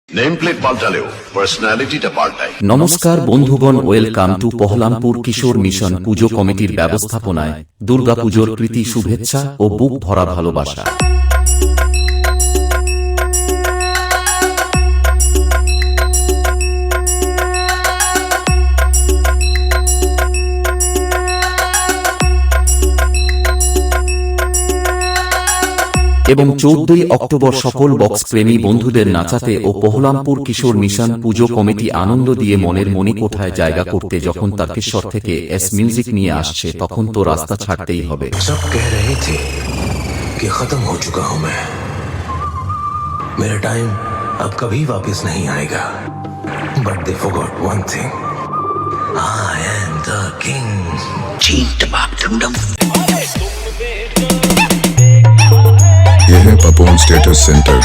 Name plate পাল্টালেও পার্সোনালিটিটা পাল্টায়। নমস্কার বন্ধুগণ, ওয়েলকাম টু পহলামপুর কিশোর মিশন পুজো কমিটির ব্যবস্থাপনায় দুর্গাপুজোর প্রীতি শুভেচ্ছা ও বুক ভরা ভালোবাসা। এবং 14ই অক্টোবর সকল বক্স প্রেমী বন্ধুদের নাচাতে ও পহলামপুর কিশোর মিশন পুজো কমিটি আনন্দ দিয়ে মনের মণিকোঠায় জায়গা করতে যখন তারকেশ্বর থেকে এস মিউজিক নিয়ে আসছে, তখন তো রাস্তা ছাড়তেই হবে। सब कह रहे थे कि खत्म हो चुका हूं मैं, मेरा टाइम अब कभी वापस नहीं आएगा, but they forgot one thing, I am the king. Cheat बाप डम ये है पपोन स्टेटस सेंटर।